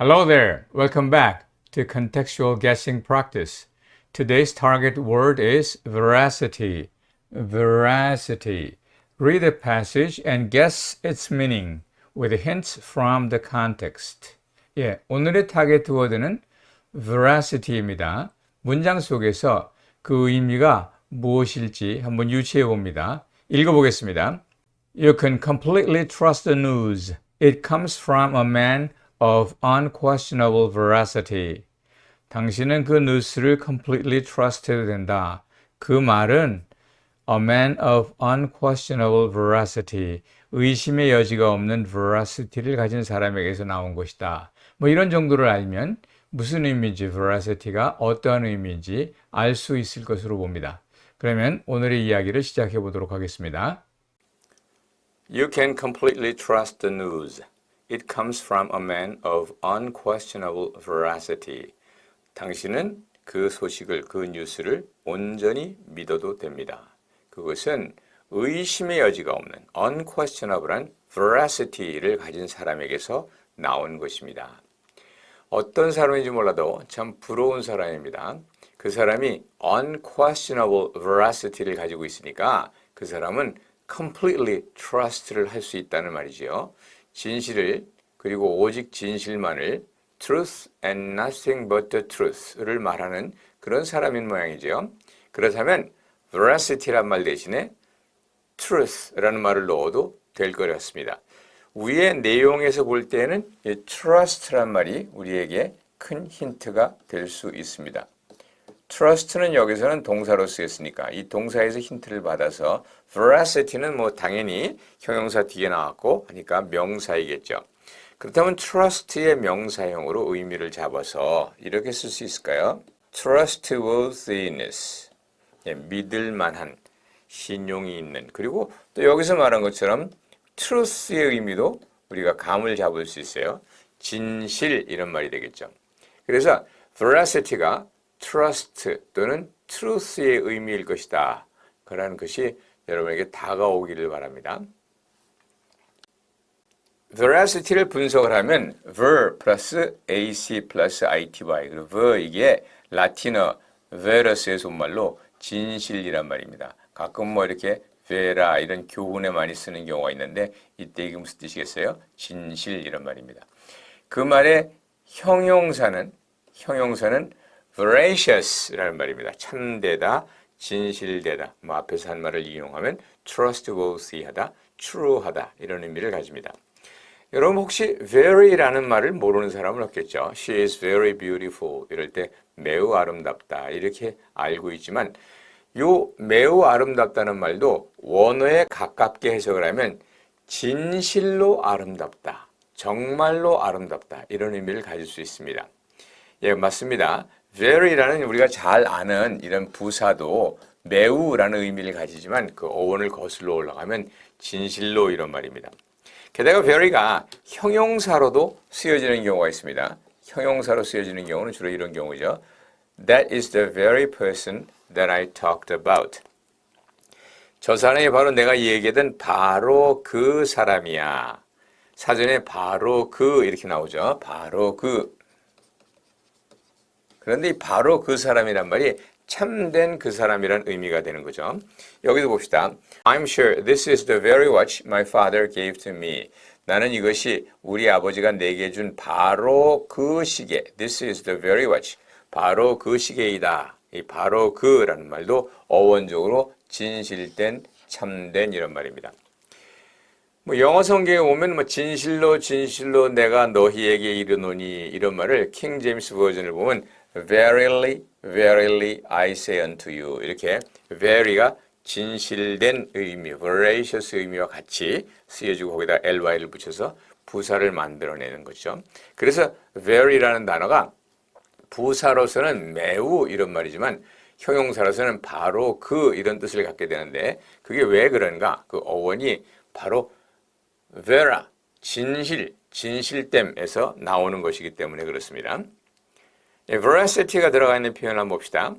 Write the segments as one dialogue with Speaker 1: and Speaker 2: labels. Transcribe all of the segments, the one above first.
Speaker 1: Hello there. Welcome back to contextual guessing practice. Today's target word is veracity. Veracity. Read the passage and guess its meaning with hints from the context. 오늘의 타겟 워드는 veracity입니다. 문장 속에서 그 의미가 무엇일지 한번 유추해 봅니다. 읽어보겠습니다. You can completely trust the news. It comes from a man of unquestionable veracity. 당신은 그 뉴스를 completely trust해도 된다. 그 말은 a man of unquestionable veracity. 의심의 여지가 없는 veracity를 가진 사람에게서 나온 것이다. 이런 정도를 알면 무슨 의미인지 veracity가 어떠한 의미인지 알 수 있을 것으로 봅니다. 그러면 오늘의 이야기를 시작해 보도록 하겠습니다.
Speaker 2: You can completely trust the news. It comes from a man of unquestionable veracity. 당신은 그 소식을, 그 뉴스를 온전히 믿어도 됩니다. 그것은 의심의 여지가 없는 unquestionable한 veracity를 가진 사람에게서 나온 것입니다. 어떤 사람인지 몰라도 참 부러운 사람입니다. 그 사람이 unquestionable veracity를 가지고 있으니까 그 사람은 completely trust를 할 수 있다는 말이지요. 진실을 그리고 오직 진실만을 truth and nothing but the truth를 말하는 그런 사람인 모양이죠. 그렇다면 veracity란 말 대신에 truth라는 말을 넣어도 될 것 같습니다. 위의 내용에서 볼 때는 이 trust란 말이 우리에게 큰 힌트가 될 수 있습니다. trust는 여기서는 동사로 쓰였으니까 이 동사에서 힌트를 받아서 veracity는 당연히 형용사 뒤에 나왔고 하니까 명사이겠죠. 그렇다면 trust의 명사형으로 의미를 잡아서 이렇게 쓸 수 있을까요? trustworthiness, 믿을 만한, 신용이 있는. 그리고 또 여기서 말한 것처럼 truth의 의미도 우리가 감을 잡을 수 있어요. 진실 이런 말이 되겠죠. 그래서 veracity가 trust 또는 truth의 의미일 것이다. 그러는 것이 여러분에게 다가오기를 바랍니다. veracity를 분석을 하면 ver 플러스 ac 플러스 ity 그리고 ver 이게 라틴어 verus의 손말로 진실이란 말입니다. 가끔 이렇게 vera 이런 교훈에 많이 쓰는 경우가 있는데 이때 이게 무슨 뜻이겠어요? 진실 이런 말입니다. 그 말의 형용사는 veracious라는 말입니다. 참되다, 진실되다. 앞에서 한 말을 이용하면 trustworthy하다, true하다 이런 의미를 가집니다. 여러분 혹시 very라는 말을 모르는 사람은 없겠죠. She is very beautiful 이럴 때 매우 아름답다 이렇게 알고 있지만 요 매우 아름답다는 말도 원어에 가깝게 해석을 하면 진실로 아름답다, 정말로 아름답다 이런 의미를 가질 수 있습니다. 맞습니다. very라는 우리가 잘 아는 이런 부사도 매우라는 의미를 가지지만 그 어원을 거슬러 올라가면 진실로 이런 말입니다. 게다가 very가 형용사로도 쓰여지는 경우가 있습니다. 형용사로 쓰여지는 경우는 주로 이런 경우죠. That is the very person that I talked about. 저 사람이 바로 내가 얘기하던 바로 그 사람이야. 사전에 바로 그 이렇게 나오죠. 바로 그. 그런데 이 바로 그 사람이란 말이 참된 그 사람이란 의미가 되는 거죠. 여기도 봅시다. I'm sure this is the very watch my father gave to me. 나는 이것이 우리 아버지가 내게 준 바로 그 시계. This is the very watch. 바로 그 시계이다. 이 바로 그라는 말도 어원적으로 진실된, 참된 이런 말입니다. 영어 성경에 오면 진실로 내가 너희에게 이르노니 이런 말을 킹 제임스 버전을 보면 Verily, verily, I say unto you. 이렇게 very가 진실된 의미, veracious 의미와 같이 쓰여지고 거기다 ly를 붙여서 부사를 만들어내는 거죠. 그래서 very라는 단어가 부사로서는 매우 이런 말이지만 형용사로서는 바로 그 이런 뜻을 갖게 되는데 그게 왜 그런가? 그 어원이 바로 vera, 진실됨에서 나오는 것이기 때문에 그렇습니다. veracity가 들어가 있는 표현 한번 봅시다.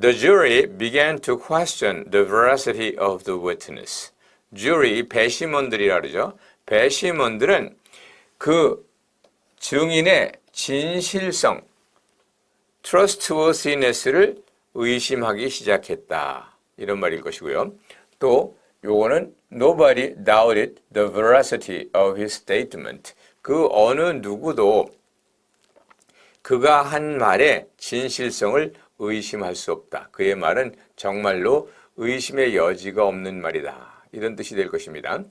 Speaker 2: The jury began to question the veracity of the witness. jury, 배심원들이라 그러죠. 배심원들은 그 증인의 진실성, trustworthiness를 의심하기 시작했다. 이런 말일 것이고요. 또 요거는 nobody doubted the veracity of his statement. 그 어느 누구도 그가 한 말의 진실성을 의심할 수 없다. 그의 말은 정말로 의심의 여지가 없는 말이다. 이런 뜻이 될 것입니다.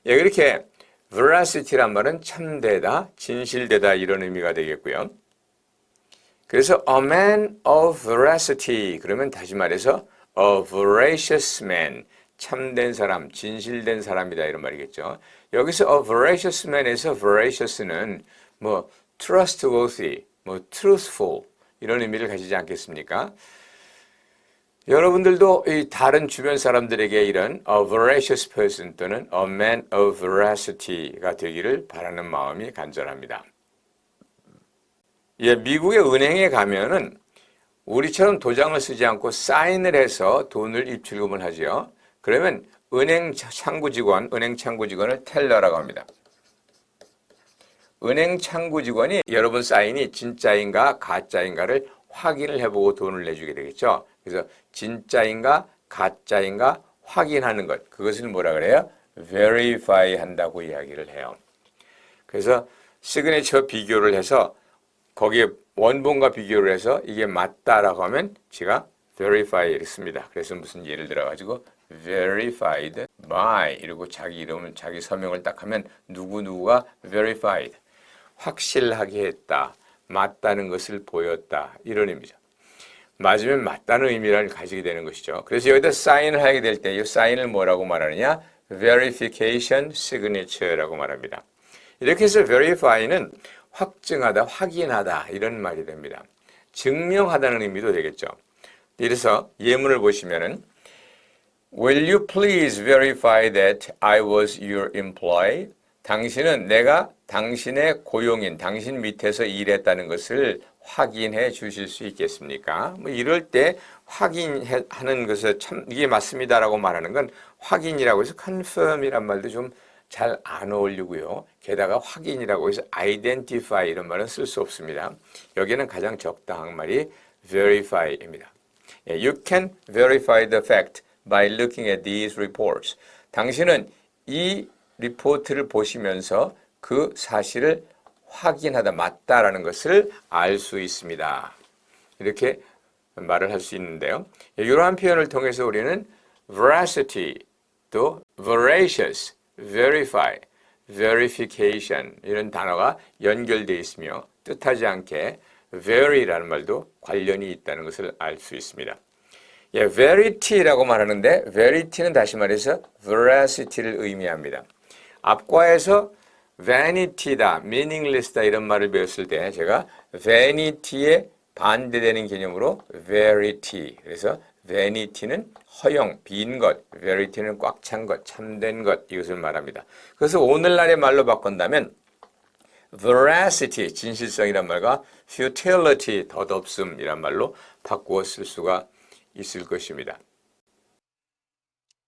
Speaker 2: 예, 그렇게 veracity란 말은 참되다, 진실되다 이런 의미가 되겠고요. 그래서 a man of veracity 그러면 다시 말해서 a veracious man 참된 사람, 진실된 사람이다 이런 말이겠죠. 여기서 a veracious man에서 veracious는 뭐 trustworthy, 뭐 truthful 이런 의미를 가지지 않겠습니까? 여러분들도 이 다른 주변 사람들에게 이런 a veracious person 또는 a man of veracity가 되기를 바라는 마음이 간절합니다. 예, 미국의 은행에 가면은 우리처럼 도장을 쓰지 않고 사인을 해서 돈을 입출금을 하죠. 그러면 은행 창구 직원을 텔러라고 합니다. 은행 창구 직원이 여러분 사인이 진짜인가 가짜인가를 확인을 해보고 돈을 내주게 되겠죠. 그래서 진짜인가 가짜인가 확인하는 것, 그것을 뭐라 그래요? verify 한다고 이야기를 해요. 그래서 시그니처 비교를 해서 거기에 원본과 비교를 해서 이게 맞다라고 하면 제가 verify를 씁니다. 그래서 무슨 예를 들어가지고 verified by 이러고 자기 이름을 자기 서명을 딱 하면 누구누구가 verified 확실하게 했다, 맞다는 것을 보였다 이런 의미죠. 맞으면 맞다는 의미를 가지게 되는 것이죠. 그래서 여기다 사인을 하게 될 때 이 사인을 뭐라고 말하느냐? verification signature라고 말합니다. 이렇게 해서 verify는 확증하다, 확인하다 이런 말이 됩니다. 증명하다는 의미도 되겠죠. 이래서 예문을 보시면은 Will you please verify that I was your employee? 당신은 내가 당신의 고용인, 당신 밑에서 일했다는 것을 확인해 주실 수 있겠습니까? 뭐 이럴 때 확인하는 것을 참 이게 맞습니다라고 말하는 건 확인이라고 해서 confirm이란 말도 좀 잘 안 어울리고요. 게다가 확인이라고 해서 identify 이런 말은 쓸 수 없습니다. 여기는 가장 적당한 말이 verify입니다. You can verify the fact by looking at these reports. 당신은 이 리포트를 보시면서 그 사실을 확인하다 맞다라는 것을 알 수 있습니다. 이렇게 말을 할 수 있는데요. 이러한 표현을 통해서 우리는 veracity, 또 veracious, verify, verification 이런 단어가 연결되어 있으며 뜻하지 않게 very라는 말도 관련이 있다는 것을 알 수 있습니다. 예, verity라고 말하는데 verity는 다시 말해서 veracity를 의미합니다. 앞과에서 vanity다, meaningless다 이런 말을 배웠을 때 제가 vanity에 반대되는 개념으로 verity, 그래서 vanity는 허용, 빈 것, verity는 꽉 찬 것, 참된 것 이것을 말합니다. 그래서 오늘날의 말로 바꾼다면 veracity, 진실성이란 말과 futility, 덧없음이란 말로 바꾸어 쓸 수가 있을 것입니다.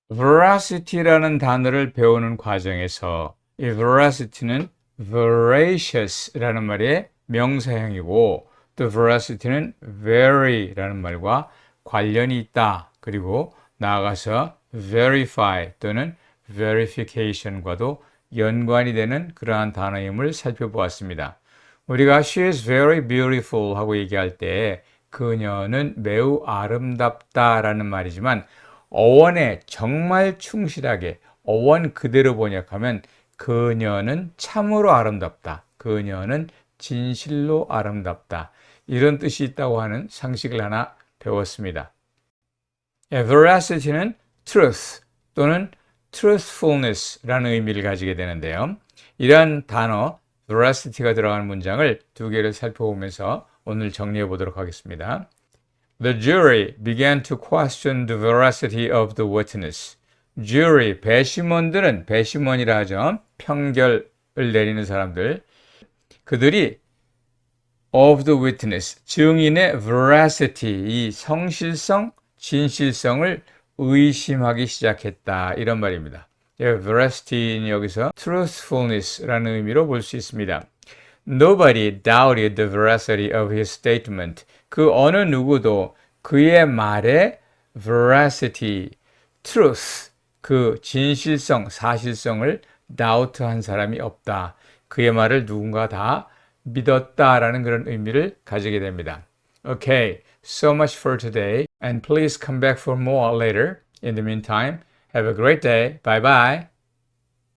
Speaker 1: veracity라는 단어를 배우는 과정에서 이 veracity는 veracious라는 말의 명사형이고 또 veracity는 very라는 말과 관련이 있다. 그리고 나아가서 verify 또는 verification과도 연관이 되는 그러한 단어임을 살펴보았습니다. 우리가 she is very beautiful 하고 얘기할 때 그녀는 매우 아름답다라는 말이지만 어원에 정말 충실하게 어원 그대로 번역하면 그녀는 참으로 아름답다. 그녀는 진실로 아름답다. 이런 뜻이 있다고 하는 상식을 하나 배웠습니다. veracity는 truth 또는 truthfulness라는 의미를 가지게 되는데요. 이러한 단어 veracity가 들어가는 문장을 두 개를 살펴보면서 오늘 정리해 보도록 하겠습니다. The jury began to question the veracity of the witness. jury, 배심원들은 배심원이라 하죠. 평결을 내리는 사람들. 그들이 of the witness, 증인의 veracity, 이 성실성, 진실성을 의심하기 시작했다. 이런 말입니다. veracity는 여기서 truthfulness라는 의미로 볼 수 있습니다. Nobody doubted the veracity of his statement. 그 어느 누구도 그의 말의 veracity, truth, 그 진실성, 사실성을 doubt한 사람이 없다. 그의 말을 누군가 다 믿었다라는 그런 의미를 가지게 됩니다. Okay, so much for today, and please come back for more later. In the meantime, have a great day. Bye bye.